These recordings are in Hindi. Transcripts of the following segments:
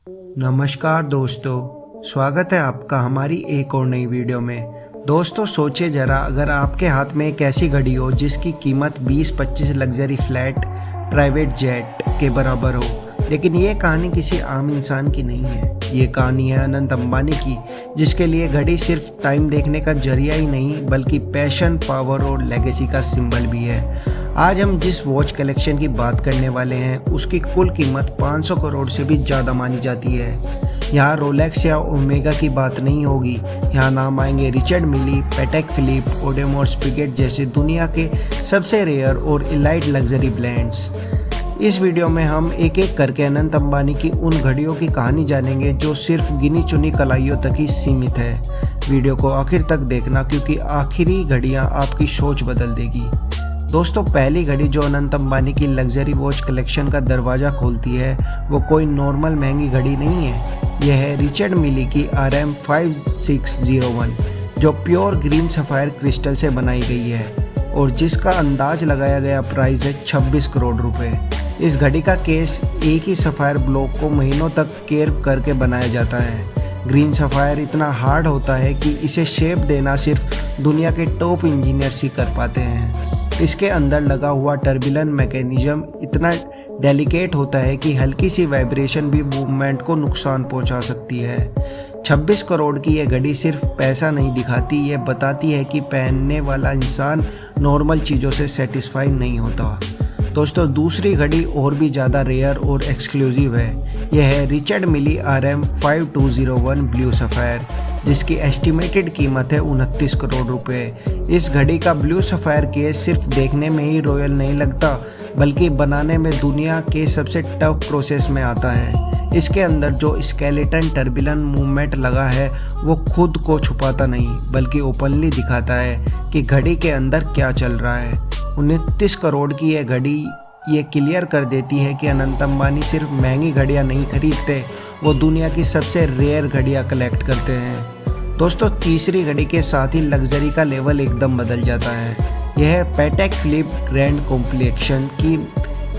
नमस्कार दोस्तों, स्वागत है आपका हमारी एक और नई वीडियो में। दोस्तों सोचिए ज़रा, अगर आपके हाथ में एक ऐसी घड़ी हो जिसकी कीमत 20-25 लग्जरी फ्लैट प्राइवेट जेट के बराबर हो, लेकिन ये कहानी किसी आम इंसान की नहीं है। ये कहानी है अनंत अंबानी की, जिसके लिए घड़ी सिर्फ टाइम देखने का जरिया ही नहीं बल्कि पैशन, पावर और लेगेसी का सिंबल भी है। आज हम जिस वॉच कलेक्शन की बात करने वाले हैं उसकी कुल कीमत 500 करोड़ से भी ज़्यादा मानी जाती है। यहाँ रोलेक्स या ओमेगा की बात नहीं होगी, यहाँ नाम आएंगे रिचर्ड मिली, पैटेक फिलिप, ओडेमोस पिगेट जैसे दुनिया के सबसे रेयर और इलाइट लग्जरी ब्रांड्स। इस वीडियो में हम एक एक करके अनंत अंबानी की उन घड़ियों की कहानी जानेंगे जो सिर्फ गिनी चुनी कलाइयों तक ही सीमित है। वीडियो को आखिर तक देखना, क्योंकि आखिरी घड़ियाँ आपकी सोच बदल देगी। दोस्तों, पहली घड़ी जो अनंत अंबानी की लग्जरी वॉच कलेक्शन का दरवाज़ा खोलती है वो कोई नॉर्मल महंगी घड़ी नहीं है। यह है रिचर्ड मिली की RM 5601, जो प्योर ग्रीन सफ़ायर क्रिस्टल से बनाई गई है और जिसका अंदाज लगाया गया प्राइस है 26 करोड़ रुपए। इस घड़ी का केस एक ही सफ़ायर ब्लॉक को महीनों तक केयर करके बनाया जाता है। ग्रीन सफ़ायर इतना हार्ड होता है कि इसे शेप देना सिर्फ दुनिया के टॉप इंजीनियर्स ही कर पाते हैं। इसके अंदर लगा हुआ टर्बुलेंट मैकेनिज्म इतना डेलिकेट होता है कि हल्की सी वाइब्रेशन भी मूवमेंट को नुकसान पहुंचा सकती है। 26 करोड़ की यह घड़ी सिर्फ पैसा नहीं दिखाती, यह बताती है कि पहनने वाला इंसान नॉर्मल चीज़ों से सेटिस्फाई नहीं होता। दोस्तों, दूसरी घड़ी और भी ज़्यादा रेयर और एक्सक्लूसिव है। यह है रिचर्ड मिली RM 5201 ब्लू सफ़ायर, जिसकी एस्टिमेटेड कीमत है 29 करोड़ रुपए। इस घड़ी का ब्लू सफ़ायर केस सिर्फ देखने में ही रॉयल नहीं लगता, बल्कि बनाने में दुनिया के सबसे टफ प्रोसेस में आता है। इसके अंदर जो स्केलेटन टर्बुलेंट मूवमेंट लगा है वो खुद को छुपाता नहीं बल्कि ओपनली दिखाता है कि घड़ी के अंदर क्या चल रहा है। 29 करोड़ की यह घड़ी ये क्लियर कर देती है कि अनंत अंबानी सिर्फ महंगी घड़ियाँ नहीं खरीदते, वो दुनिया की सबसे रेयर घड़ियाँ कलेक्ट करते हैं। दोस्तों, तीसरी घड़ी के साथ ही लग्जरी का लेवल एकदम बदल जाता है। यह है पैटेक फिलिप ग्रैंड कॉम्प्लेक्शन की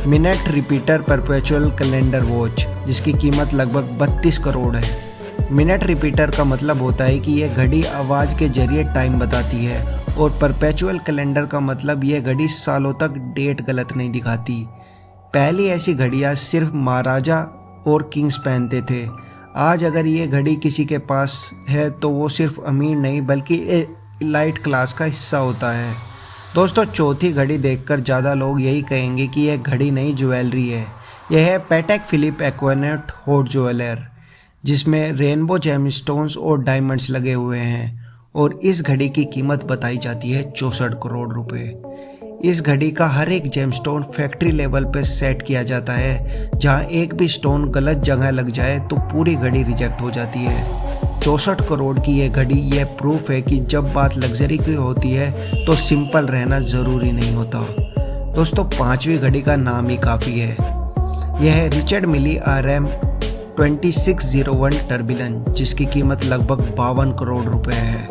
minute repeater perpetual calendar watch, जिसकी कीमत लगभग 32 करोड़ है। मिनट रिपीटर का मतलब होता है कि यह घड़ी आवाज़ के जरिए टाइम बताती है, और परपेचुअल कैलेंडर का मतलब यह घड़ी सालों तक डेट गलत नहीं दिखाती। पहली ऐसी घड़ियाँ सिर्फ महाराजा और किंग्स पहनते थे। आज अगर ये घड़ी किसी के पास है तो वो सिर्फ अमीर नहीं बल्कि इलाइट क्लास का हिस्सा होता है। दोस्तों, चौथी घड़ी देखकर ज़्यादा लोग यही कहेंगे कि यह घड़ी नहीं ज्वेलरी है। यह है पैटेक फिलिप एक्वानेट हॉट ज्वेलर, जिसमें रेनबो जेमस्टोन्स और डायमंड्स लगे हुए हैं, और इस घड़ी की कीमत बताई जाती है 64 करोड़ रुपए। इस घड़ी का हर एक जेमस्टोन फैक्ट्री लेवल पर सेट किया जाता है। जहां एक भी स्टोन गलत जगह लग जाए तो पूरी घड़ी रिजेक्ट हो जाती है। 64 करोड़ की यह घड़ी यह प्रूफ है कि जब बात लग्जरी की होती है तो सिंपल रहना ज़रूरी नहीं होता। दोस्तों, पांचवी घड़ी का नाम ही काफ़ी है। यह है रिचर्ड मिली RM 2601 टर्बुलेंट, जिसकी कीमत लगभग 52 करोड़ रुपए है।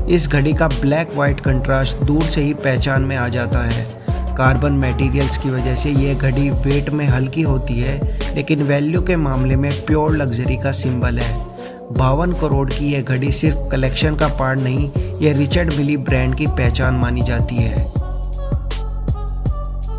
इस घड़ी का ब्लैक वाइट कंट्रास्ट दूर से ही पहचान में आ जाता है। कार्बन मटेरियल्स की वजह से ये घड़ी वेट में हल्की होती है, लेकिन वैल्यू के मामले में प्योर लग्जरी का सिंबल है। 52 करोड़ की यह घड़ी सिर्फ कलेक्शन का पार्ट नहीं, यह रिचर्ड मिली ब्रांड की पहचान मानी जाती है।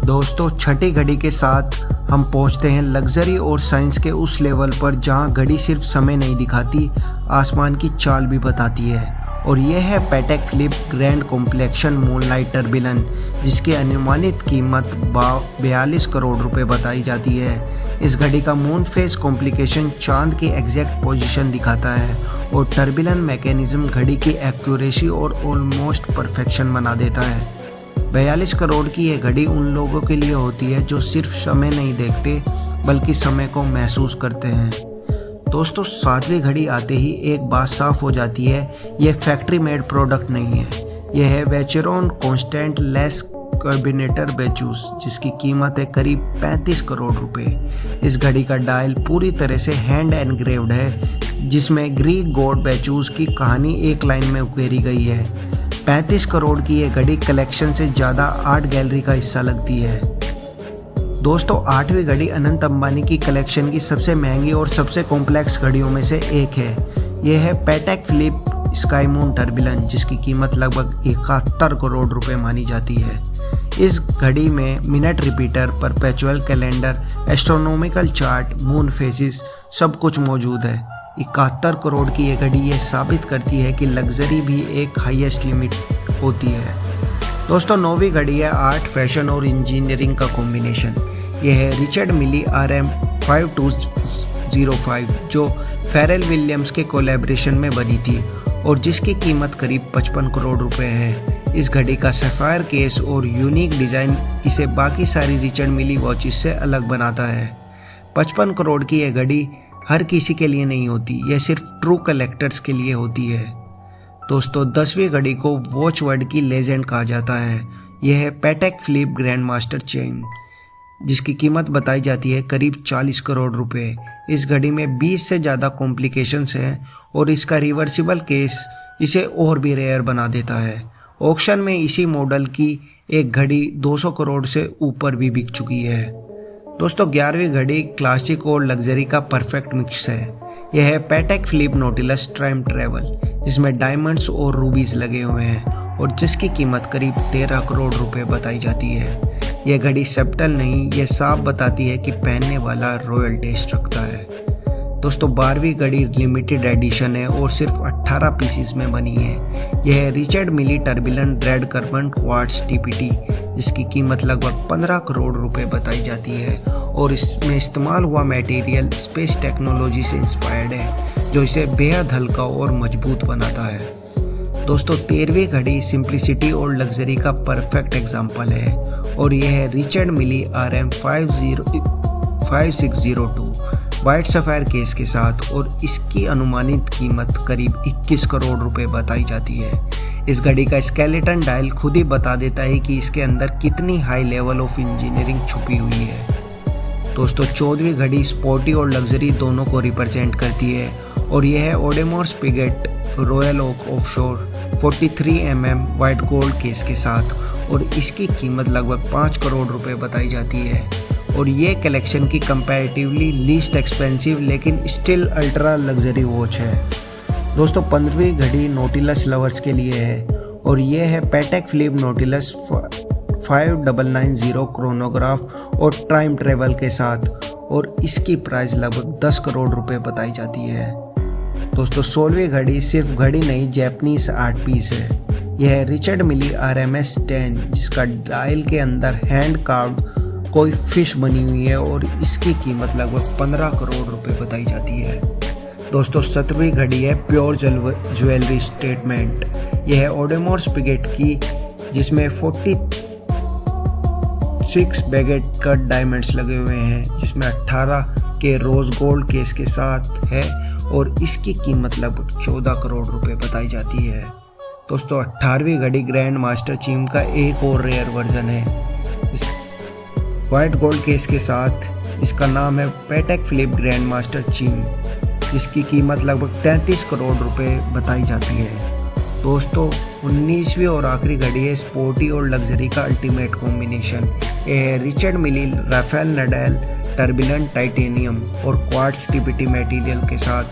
दोस्तों, छठी घड़ी के साथ हम पहुंचते हैं लग्जरी और साइंस के उस लेवल पर जहां घड़ी सिर्फ समय नहीं दिखाती, आसमान की चाल भी बताती है। और यह है Patek Philippe grand complication moonlight tourbillon, जिसकी अनुमानित कीमत 42 करोड़ रुपए बताई जाती है। इस घड़ी का मून फेस कॉम्प्लिकेशन चांद की एग्जैक्ट पोजीशन दिखाता है, और टर्बुलेंट मैकेनिज्म घड़ी की एक्यूरेसी और ऑलमोस्ट परफेक्शन बना देता है। 42 करोड़ की यह घड़ी उन लोगों के लिए होती है जो सिर्फ समय नहीं देखते बल्कि समय को महसूस करते हैं। दोस्तों, सातवीं घड़ी आते ही एक बात साफ हो जाती है, यह फैक्ट्री मेड प्रोडक्ट नहीं है। यह है वेचेरॉन कॉन्स्टेंट लेस कार्बिनेटर बेचूस, जिसकी कीमत है करीब 35 करोड़ रुपए। इस घड़ी का डायल पूरी तरह से हैंड एनग्रेव्ड है, जिसमें ग्रीक गॉड बेचूस की कहानी एक लाइन में उकेरी गई है। 35 करोड़ की यह घड़ी कलेक्शन से ज़्यादा आर्ट गैलरी का हिस्सा लगती है। दोस्तों 8वीं घड़ी अनंत अंबानी की कलेक्शन की सबसे महंगी और सबसे कॉम्प्लेक्स घड़ियों में से एक है। यह है Patek Philippe sky moon tourbillon, जिसकी कीमत लगभग 71 करोड़ रुपए मानी जाती है। इस घड़ी में minute repeater, perpetual calendar, astronomical chart, moon faces सब कुछ मौजूद है। 71 करोड़ की ये घड़ी ये साबित करती है कि लग्जरी भी एक हाईएस्ट लिमिट होती है। दोस्तों 9वीं घड़ी है आर्ट, फैशन और इंजीनियरिंग का कॉम्बिनेशन। यह है रिचर्ड मिली RM 5205, जो फेरेल विलियम्स के कोलैबोरेशन में बनी थी और जिसकी कीमत करीब 55 करोड़ रुपए है। इस घड़ी का सफ़ायर केस और यूनिक डिज़ाइन इसे बाकी सारी रिचर्ड मिली वॉचेस से अलग बनाता है। 55 करोड़ की यह घड़ी हर किसी के लिए नहीं होती, यह सिर्फ ट्रू कलेक्टर्स के लिए होती है। दोस्तों 10वीं घड़ी को वॉच वर्ल्ड की लेजेंड कहा जाता है। यह है Patek Philippe grandmaster chime, जिसकी कीमत बताई जाती है करीब 40 करोड़ रुपए। इस घड़ी में 20 से ज़्यादा कॉम्प्लिकेशंस हैं और इसका रिवर्सिबल केस इसे और भी रेयर बना देता है। ऑक्शन में इसी मॉडल की एक घड़ी 200 करोड़ से ऊपर भी बिक चुकी है। दोस्तों 11वीं घड़ी क्लासिक और लग्जरी का परफेक्ट मिक्स है। यह है Patek Philippe Nautilus time travel, जिसमें डायमंड्स और रूबीज लगे हुए हैं और जिसकी कीमत करीब 13 करोड़ रुपए बताई जाती है। यह घड़ी सब्टल नहीं, यह साफ बताती है कि पहनने वाला रॉयल टेस्ट रखता है। दोस्तों 12वीं घड़ी लिमिटेड एडिशन है और सिर्फ 18 पीसीस में बनी है। यह है Richard Mille turbulent red carbon quartz TPT, जिसकी कीमत लगभग 15 करोड़ रुपए बताई जाती है और इसमें इस्तेमाल हुआ मटेरियल स्पेस टेक्नोलॉजी से इंस्पायर्ड है, जो इसे बेहद हल्का और मजबूत बनाता है। दोस्तों 13वीं घड़ी सिंप्लिसिटी और लग्जरी का परफेक्ट एग्जाम्पल है और यह है रिचर्ड मिली RM 5602 वाइट सफ़ायर केस के साथ और इसकी अनुमानित कीमत करीब 21 करोड़ रुपए बताई जाती है। इस घड़ी का स्केलेटन डायल खुद ही बता देता है कि इसके अंदर कितनी हाई लेवल ऑफ इंजीनियरिंग छुपी हुई है। दोस्तों 14वीं घड़ी स्पोर्टी और लग्जरी दोनों को रिप्रेजेंट करती है और यह है Audemars Piguet royal oak offshore 43 mm white gold case के साथ और इसकी कीमत लगभग 5 करोड़ रुपए बताई जाती है और ये कलेक्शन की कंपैरेटिवली लीस्ट एक्सपेंसिव लेकिन स्टिल अल्ट्रा लग्जरी वॉच है। दोस्तों 15वीं घड़ी नोटिलस लवर्स के लिए है और ये है पैटेक फिलिप नोटिलस 5990 क्रोनोग्राफ और टाइम ट्रेवल के साथ और इसकी प्राइस लगभग 10 करोड़ रुपए बताई जाती है। दोस्तों 16वीं घड़ी सिर्फ घड़ी नहीं, जैपनीज आर्ट पीस है। यह है रिचर्ड मिली RMS 10, जिसका डायल के अंदर हैंड कार्व्ड कोई फिश बनी हुई है और इसकी कीमत लगभग 15 करोड़ रुपए बताई जाती है। दोस्तों 17वीं घड़ी है प्योर ज्वेलरी स्टेटमेंट। यह है ओडेमोर पिगेट की, जिसमें 46 बैगेट कट डायमंड्स लगे हुए हैं, जिसमें 18 के रोज गोल्ड केस के साथ है और इसकी कीमत लगभग 14 करोड़ रुपए बताई जाती है। दोस्तों 18वीं घड़ी ग्रैंड मास्टर चीम का एक और रेयर वर्जन है वाइट गोल्ड केस के साथ। इसका नाम है Patek Philippe grandmaster chime, जिसकी कीमत लगभग 33 करोड़ रुपए बताई जाती है। दोस्तों 19वीं और आखिरी घड़ी है स्पोर्टी और लग्जरी का अल्टीमेट कॉम्बिनेशन। यह है रिचर्ड मिली राफेल नडाल टर्बुलेंट टाइटेनियम और क्वार्ट्ज TPT मटेरियल के साथ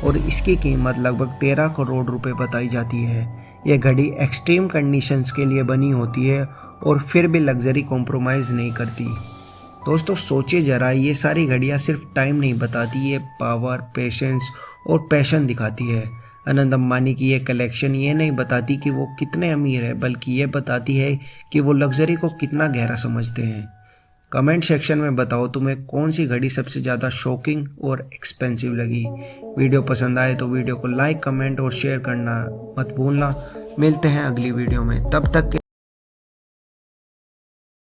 और इसकी कीमत लगभग 13 करोड़ रुपए बताई जाती है। यह घड़ी एक्सट्रीम कंडीशंस के लिए बनी होती है और फिर भी लग्जरी कॉम्प्रोमाइज़ नहीं करती। दोस्तों सोचिए ज़रा, ये सारी घड़ियाँ सिर्फ टाइम नहीं बताती, ये पावर, पेशेंस और पैशन दिखाती है। अनंत अंबानी की ये कलेक्शन ये नहीं बताती कि वो कितने अमीर है, बल्कि ये बताती है कि वो लग्जरी को कितना गहरा समझते हैं। कमेंट सेक्शन में बताओ तुम्हें कौन सी घड़ी सबसे ज़्यादा शॉकिंग और एक्सपेंसिव लगी। वीडियो पसंद आए तो वीडियो को लाइक, कमेंट और शेयर करना मत भूलना। मिलते हैं अगली वीडियो में, तब तक के